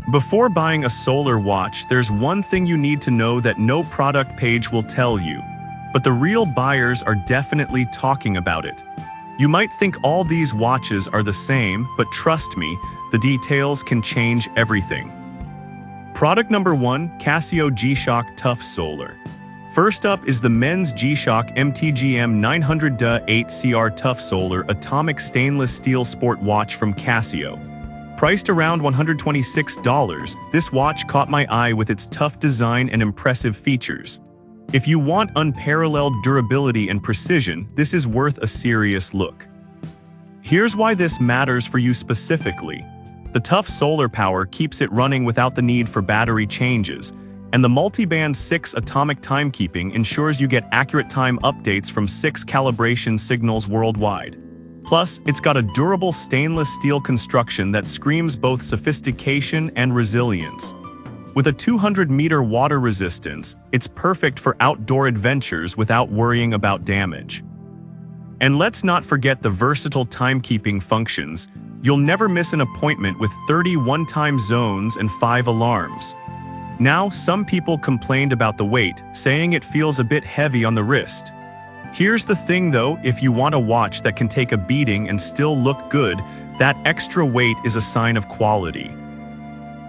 Before buying a solar watch, there's one thing you need to know that no product page will tell you. But the real buyers are definitely talking about it. You might think all these watches are the same, but trust me, the details can change everything. Product number 1, Casio G-Shock Tough Solar. First up is the men's G-Shock MTGM 900-8CR Tough Solar Atomic Stainless Steel Sport Watch from Casio. Priced around $126, this watch caught my eye with its tough design and impressive features. If you want unparalleled durability and precision, this is worth a serious look. Here's why this matters for you specifically. The tough solar power keeps it running without the need for battery changes, and the multi-band 6 atomic timekeeping ensures you get accurate time updates from 6 calibration signals worldwide. Plus, it's got a durable stainless steel construction that screams both sophistication and resilience. With a 200-meter water resistance, it's perfect for outdoor adventures without worrying about damage. And let's not forget the versatile timekeeping functions. You'll never miss an appointment with 30 one-time zones and 5 alarms. Now, some people complained about the weight, saying it feels a bit heavy on the wrist. Here's the thing though, if you want a watch that can take a beating and still look good, that extra weight is a sign of quality.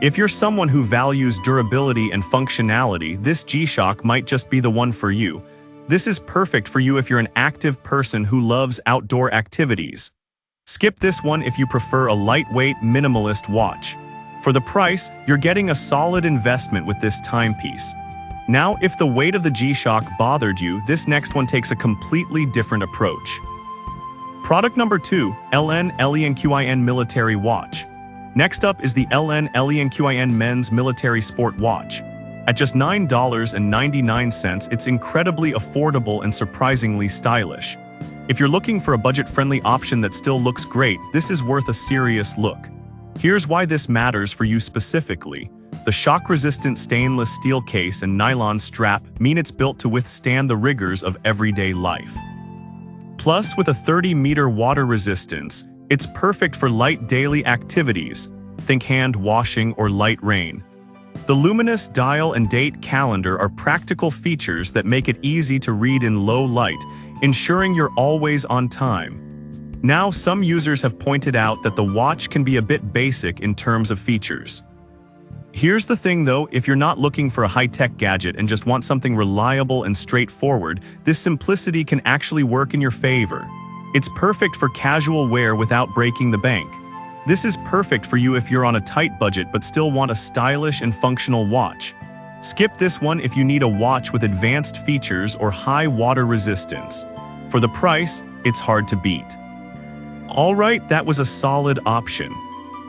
If you're someone who values durability and functionality, this G-Shock might just be the one for you. This is perfect for you if you're an active person who loves outdoor activities. Skip this one if you prefer a lightweight, minimalist watch. For the price, you're getting a solid investment with this timepiece. Now, if the weight of the G-Shock bothered you, this next one takes a completely different approach. Product number 2, LN LENQIN Military Watch. Next up is the LN LENQIN Men's Military Sport Watch. At just $9.99, it's incredibly affordable and surprisingly stylish. If you're looking for a budget-friendly option that still looks great, this is worth a serious look. Here's why this matters for you specifically. The shock-resistant stainless steel case and nylon strap mean it's built to withstand the rigors of everyday life. Plus, with a 30-meter water resistance, it's perfect for light daily activities, think hand washing or light rain. The luminous dial and date calendar are practical features that make it easy to read in low light, ensuring you're always on time. Now, some users have pointed out that the watch can be a bit basic in terms of features. Here's the thing though, if you're not looking for a high-tech gadget and just want something reliable and straightforward, this simplicity can actually work in your favor. It's perfect for casual wear without breaking the bank. This is perfect for you if you're on a tight budget but still want a stylish and functional watch. Skip this one if you need a watch with advanced features or high water resistance. For the price, it's hard to beat. Alright, that was a solid option.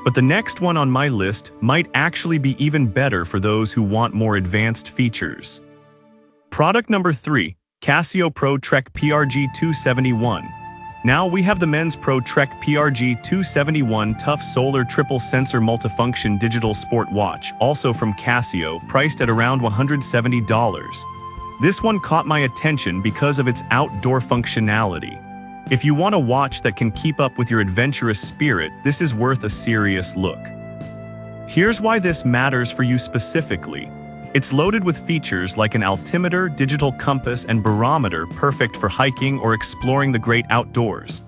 But the next one on my list might actually be even better for those who want more advanced features. Product number 3, Casio Pro Trek PRG 271. Now we have the men's Pro Trek PRG 271 Tough Solar Triple Sensor Multifunction Digital Sport Watch, also from Casio, priced at around $170. This one caught my attention because of its outdoor functionality. If you want a watch that can keep up with your adventurous spirit, this is worth a serious look. Here's why this matters for you specifically. It's loaded with features like an altimeter, digital compass, and barometer, perfect for hiking or exploring the great outdoors.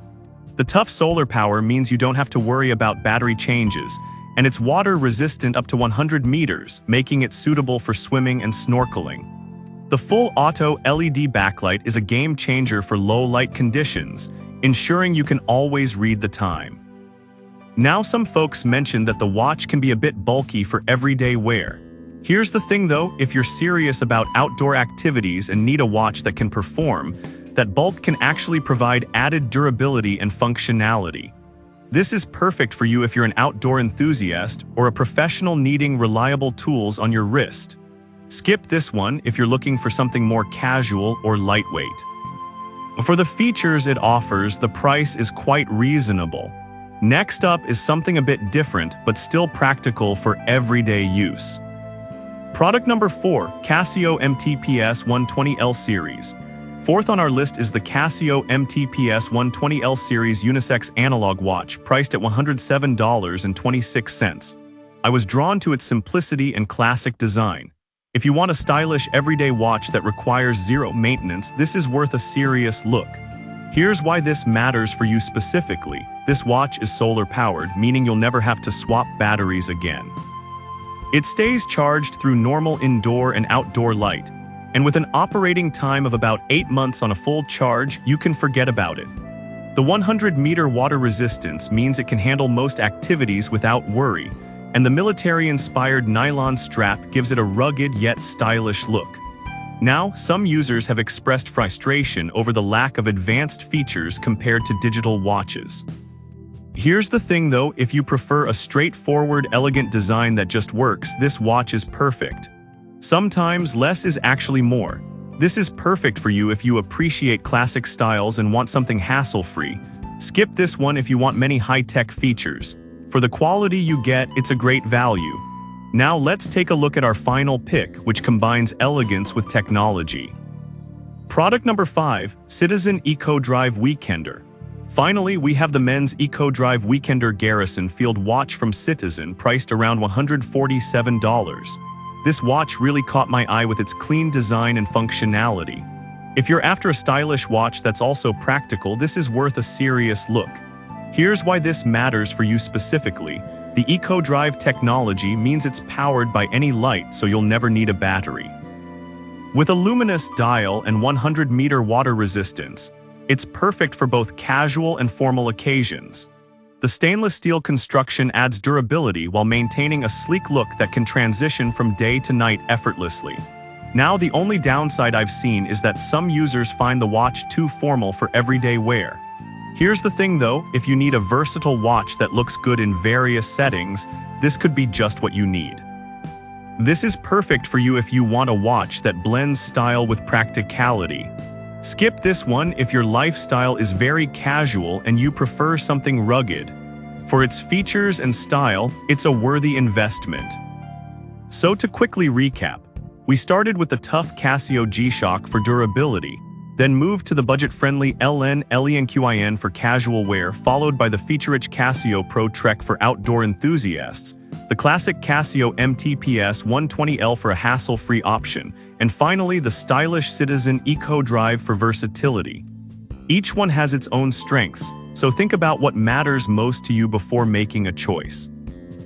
The tough solar power means you don't have to worry about battery changes, and it's water resistant up to 100 meters, making it suitable for swimming and snorkeling. The full auto LED backlight is a game changer for low light conditions, ensuring you can always read the time. Now, some folks mentioned that the watch can be a bit bulky for everyday wear. Here's the thing though, if you're serious about outdoor activities and need a watch that can perform, that bulk can actually provide added durability and functionality. This is perfect for you if you're an outdoor enthusiast or a professional needing reliable tools on your wrist. Skip this one if you're looking for something more casual or lightweight. For the features it offers, the price is quite reasonable. Next up is something a bit different but still practical for everyday use. Product number 4, Casio MTPS 120L Series. Fourth on our list is the Casio MTPS 120L Series unisex analog watch, priced at $107.26. I was drawn to its simplicity and classic design. If you want a stylish everyday watch that requires zero maintenance, this is worth a serious look. Here's why this matters for you specifically. This watch is solar-powered, meaning you'll never have to swap batteries again. It stays charged through normal indoor and outdoor light, and with an operating time of about 8 months on a full charge, you can forget about it. The 100-meter water resistance means it can handle most activities without worry, and the military-inspired nylon strap gives it a rugged yet stylish look. Now, some users have expressed frustration over the lack of advanced features compared to digital watches. Here's the thing though, if you prefer a straightforward, elegant design that just works, this watch is perfect. Sometimes less is actually more. This is perfect for you if you appreciate classic styles and want something hassle-free. Skip this one if you want many high-tech features. For the quality you get, it's a great value. Now let's take a look at our final pick, which combines elegance with technology. Product number 5, Citizen EcoDrive Weekender. Finally, we have the men's EcoDrive Weekender Garrison Field watch from Citizen, priced around $147. This watch really caught my eye with its clean design and functionality. If you're after a stylish watch that's also practical, this is worth a serious look. Here's why this matters for you specifically. The EcoDrive technology means it's powered by any light, so you'll never need a battery. With a luminous dial and 100-meter water resistance, it's perfect for both casual and formal occasions. The stainless steel construction adds durability while maintaining a sleek look that can transition from day to night effortlessly. Now, the only downside I've seen is that some users find the watch too formal for everyday wear. Here's the thing though, if you need a versatile watch that looks good in various settings, this could be just what you need. This is perfect for you if you want a watch that blends style with practicality. Skip this one if your lifestyle is very casual and you prefer something rugged. For its features and style, it's a worthy investment. So to quickly recap, we started with the tough Casio G-Shock for durability, then moved to the budget-friendly LN LENQIN for casual wear, followed by the feature-rich Casio Pro Trek for outdoor enthusiasts, the classic Casio MTPS 120L for a hassle-free option, and finally the stylish Citizen EcoDrive for versatility. Each one has its own strengths, so think about what matters most to you before making a choice.